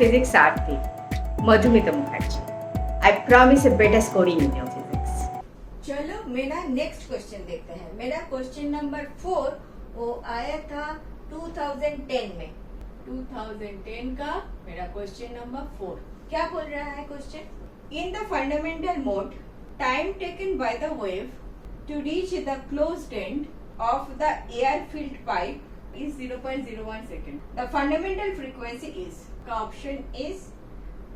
physics Aarti, Madhumita Mukherjee. I promise a better scoring in your physics. चलो मेरा next question देखते हैं। मेरा क्वेश्चन नंबर 4 वो आया था 2010 में। 2010 का मेरा क्वेश्चन नंबर 4 क्या बोल रहा है question? In the fundamental mode time taken by the wave to reach the closed end of the air filled pipe is 0.01 second. The fundamental frequency is का ऑप्शन इज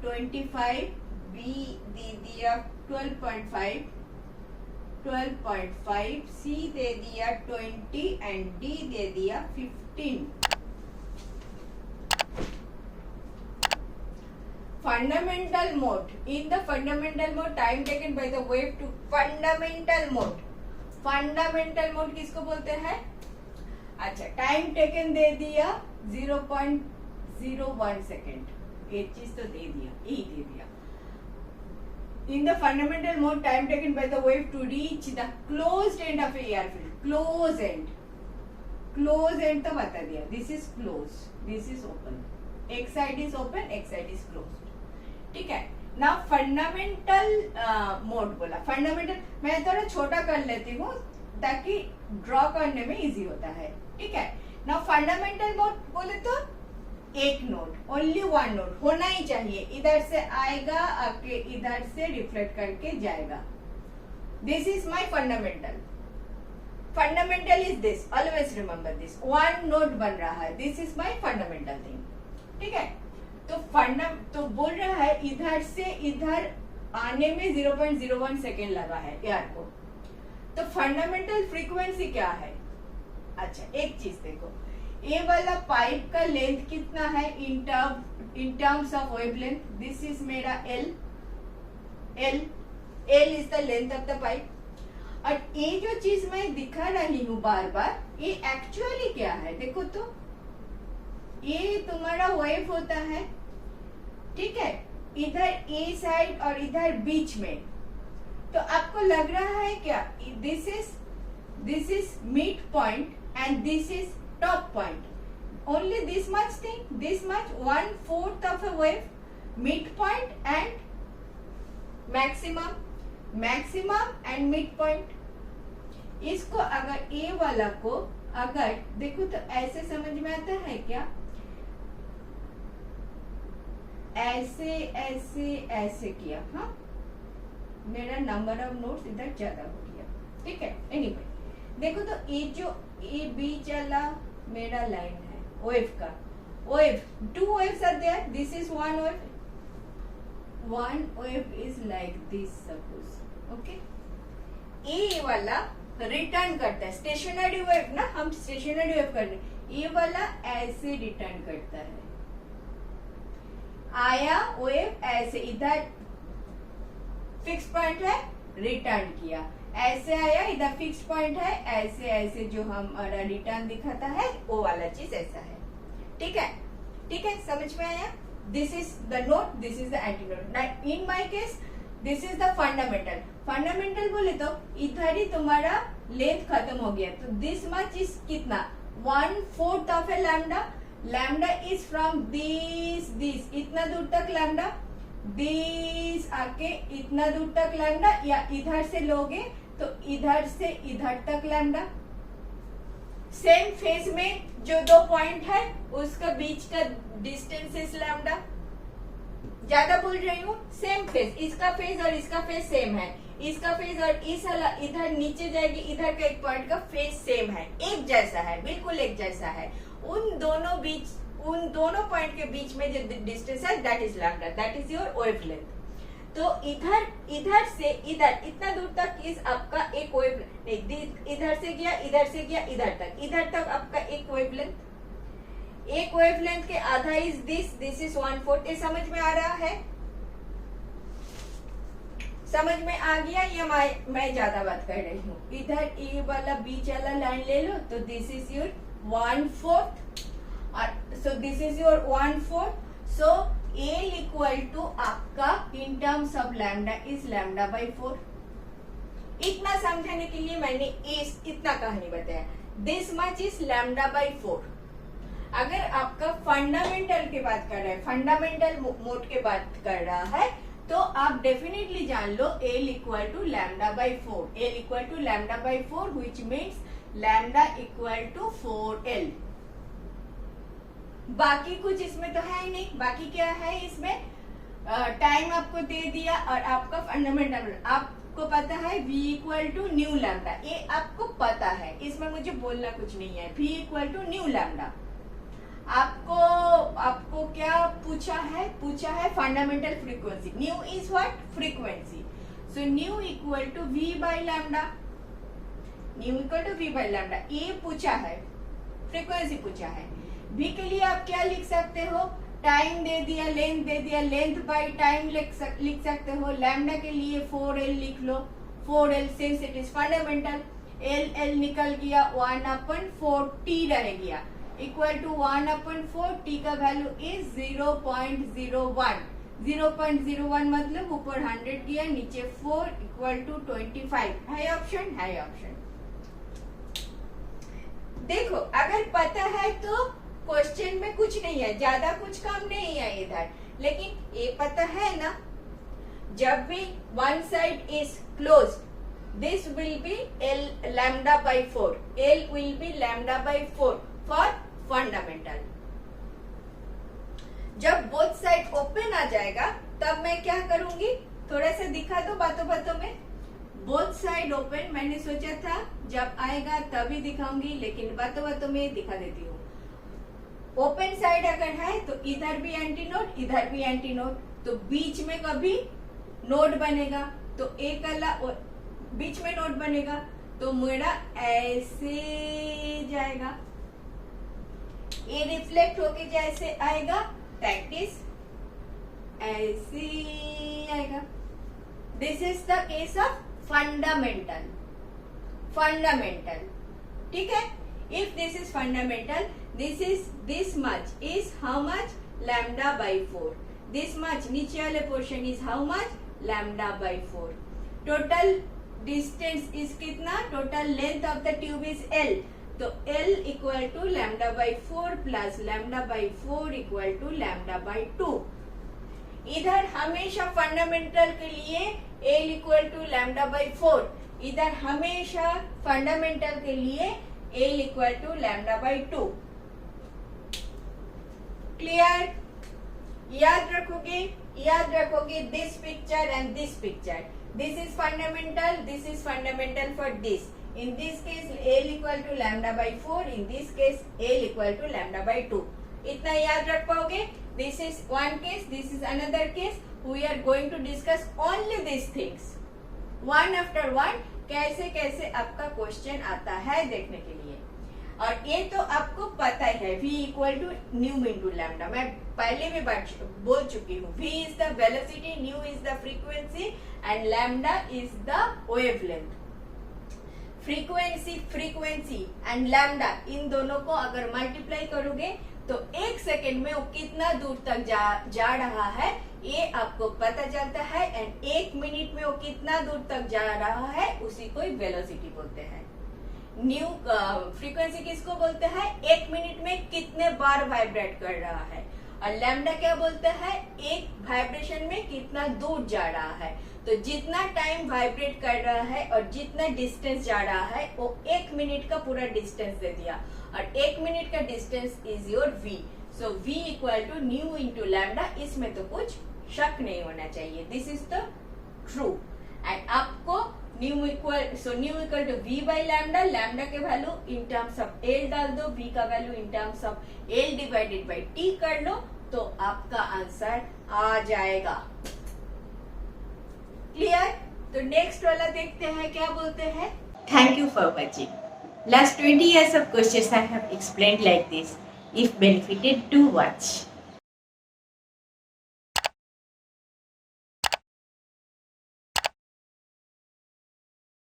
25, बी दे दिया 12.5, 12.5, सी दे दिया 20 and D दे दिया 15। Fundamental mode. In the fundamental mode, time taken by the wave to fundamental mode. Fundamental mode किसको बोलते हैं? अच्छा, time taken दे दिया 0.01 सेकेंड। एक चीज तो दे दिया, यही दे दिया। In the fundamental mode, time taken by the wave to reach the closed end of a air field. Close end. Close end तो बता दिया। This is closed. This is open. एक साइड is open, एक side is closed. ठीक है ना। Fundamental mode बोला। Fundamental मैं थोड़ा छोटा कर लेती हूँ ताकि ड्रॉ करने में इजी होता है। ठीक है ना। फंडामेंटल मोड बोले तो एक नोड, ओनली वन नोड होना ही चाहिए। इधर से आएगा, आके इधर से रिफ्लेक्ट करके जाएगा। This is my fundamental. Fundamental is this, always remember this. One node बन रहा है, this is my fundamental thing. ठीक है तो बोल रहा है इधर से इधर आने में 0.01 सेकेंड लगा है एयर को। तो फंडामेंटल फ्रीक्वेंसी क्या है? अच्छा एक चीज देखो, ये वाला पाइप का लेंथ कितना है इन terms of wave length? This is मेरा L is the length of the pipe. और ये जो चीज मैं दिखा रही हूँ बार बार, ये एक्चुअली क्या है देखो तो। ये तुम्हारा वेव होता है, ठीक है, इधर ए साइड और इधर बीच में। तो आपको लग रहा है क्या this is mid point and this is top point. Only this much thing, this much 1/4 of a wave, mid point and maximum and mid point. इसको अगर ए वाला को अगर देखो तो ऐसे समझ में आता है क्या? ऐसे ऐसे ऐसे किया। हाँ मेरा नंबर ऑफ नोट्स इधर ज्यादा हो गया। ठीक है एनीवे देखो तो ये जो ए बी चला मेरा लाइन है वेव का। Wave, two waves are there, this is one wave. One wave is like this suppose. Okay ये वाला रिटर्न करता है, स्टेशनरी वेव ना, हम स्टेशनरी वेव कर रहे हैं। ये वाला ऐसे रिटर्न करता है। आया वेव ऐसे, इधर फिक्स पॉइंट है, रिटर्न किया। ऐसे आया, इधर फिक्स पॉइंट है, ऐसे ऐसे जो हमारा रिटर्न दिखाता है वो वाला चीज ऐसा है। ठीक है ठीक है, समझ में आया? This is the note, this is the anti note. In my case this is the fundamental. Fundamental बोले तो इधर ही तुम्हारा लेंथ खत्म हो गया। तो दिस मच इज कितना? 1/4 of A lambda. Lambda is from this इतना दूर तक लैम्डा, दिस आके इतना दूर तक लैम्डा, या इधर से लोगे तो इधर से इधर तक लैम्डा। सेम फेज में जो दो पॉइंट है उसका बीच का डिस्टेंस इज लैम्डा। ज्यादा बोल रही हूँ, सेम फेज, इसका फेज और इसका फेज सेम है। इसका फेज और इस इधर नीचे जाएगी, इधर का एक पॉइंट का फेज सेम है, एक जैसा है, बिल्कुल एक जैसा है। उन दोनों पॉइंट के बीच में जो डिस्टेंस है that is lambda, that is your wave length. तो इधर से इधर इतना दूर तक इज आपका एक वेव, इधर से गया इधर तक आपका एक वेव लेंथ। एक वेव लेंथ के आधा इज दिस इज 1/4। ये समझ में आ रहा है? समझ में आ गया या मैं ज्यादा बात कर रही हूँ? इधर ए वाला बीच वाला लाइन ले लो तो दिस इज योर 1/4 और so this is your 1/4। So A equal to आपका in terms of lambda is λ/4। इतना समझाने के लिए मैंने इतना कहानी बताया। This much is λ/4। अगर आपका फंडामेंटल के बात कर रहा है, फंडामेंटल मोड के बात कर रहा है, तो आप डेफिनेटली जान लो L equal to lambda by 4, L equal to lambda by 4 which means lambda equal to 4L। बाकी कुछ इसमें तो है ही नहीं। बाकी क्या है इसमें, टाइम आपको दे दिया और आपका फंडामेंटल आपको पता है V equal to nu lambda, ये आपको पता है, इसमें मुझे बोलना कुछ नहीं है। V equal to nu lambda आपको क्या पूछा है fundamental frequency. Nu is what, frequency. So nu equal to V by lambda, nu equal to V by lambda, ये पूछा है, फ्रीक्वेंसी पूछा है। V के लिए आप क्या लिख सकते हो, टाइम दे दिया, लेंथ दे दिया, लेंथ बाई टाइम लिख सकते हो। लैम्डा के लिए 4L लिख लो, 4L since it is fundamental, L निकल गया, 1/4T रह गया, इक्वल टू 1/4, T का वैल्यू इज 0.01, 0.01 मतलब ऊपर 100 किया, नीचे 4 इक्वल टू 25 है ऑप्शन, है ऑप्शन। देखो अगर पता है तो क्वेश्चन में कुछ नहीं है, ज्यादा कुछ काम नहीं है इधर, लेकिन ये पता है ना, जब भी one side is close this will be L lambda by 4, L will be lambda by 4 for fundamental. जब बोथ साइड ओपन आ जाएगा तब मैं क्या करूंगी, थोड़ा सा दिखा दो बातों बातों में। बोथ साइड ओपन मैंने सोचा था जब आएगा तभी दिखाऊंगी, लेकिन बातों बातों में दिखा देती हूँ। ओपन साइड अगर है तो इधर भी एंटी नोड, इधर भी एंटी नोड, तो बीच में कभी नोड बनेगा, तो एक बीच में नोड बनेगा, तो मेरा ऐसे जाएगा, ये रिफ्लेक्ट होके जैसे आएगा प्रैक्टिस ऐसे आएगा। This is the case of fundamental, ठीक है। If this is fundamental, this much is how much, lambda by 4, this much नीचे वाले portion is how much, lambda by 4। Total distance is कितना, total length of the tube is L, तो L equal to lambda by 4 plus lambda by 4 equal to lambda by 2। इधर हमेशा fundamental के लिए L equal to lambda by 4, इधर हमेशा fundamental के लिए L equal to lambda by 2। Clear, याद रखोगे this picture and this picture, this is fundamental for this, in this case L equal to lambda by 4, in this case L equal to lambda by 2, इतना याद रख पाओगे। this is one case, this is another case, we are going to discuss only these things one after one, कैसे कैसे आपका question आता है देखने के लिए। और ये तो आपको पता है V equal to nu into lambda, मैं पहले भी बोल चुकी हूँ। V is the velocity, nu is the frequency and lambda is the wavelength. Frequency and lambda इन दोनों को अगर मल्टीप्लाई करोगे तो एक सेकेंड में वो कितना दूर तक जा रहा है ये आपको पता चलता है, एंड एक मिनट में वो कितना दूर तक जा रहा है उसी को वेलोसिटी बोलते हैं। न्यू फ्रीक्वेंसी किसको बोलते हैं, एक मिनट में कितने बार वाइब्रेट कर रहा है, और लैम्डा क्या बोलते हैं, एक वाइब्रेशन में कितना दूर जा रहा है। तो जितना टाइम वाइब्रेट कर रहा है और जितना डिस्टेंस जा रहा है वो एक मिनट का पूरा डिस्टेंस दे दिया, और एक मिनट का distance is your V। So V equal to nu into lambda, इसमें तो कुछ शक नहीं होना चाहिए, this is the true. And आपको nu equal to V by lambda, lambda के value in terms of L डाल दो, V का value in terms of L divided by T कर लो, तो आपका आंसर आ जाएगा। क्लियर, तो नेक्स्ट वाला देखते हैं क्या बोलते हैं। Thank you for watching. Last 20 years of questions I have explained like this. If benefited, do watch.